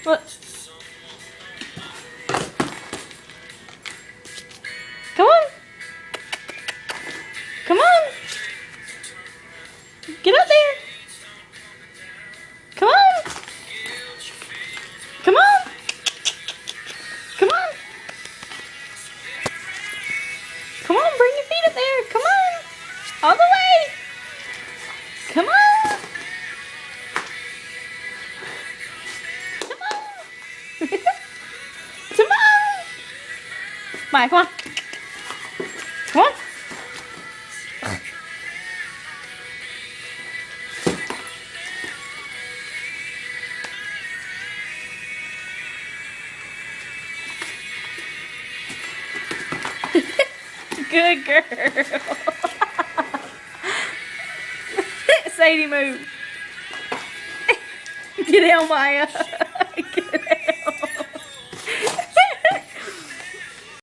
Look. Come on. Come on. Get up there. Come on. Come on. Come on. Come on, bring your feet up there. Come on. All the way. Come on. Come on. Come on. Maya, come on. Come on. Good girl. Sadie, move. Get out, Maya.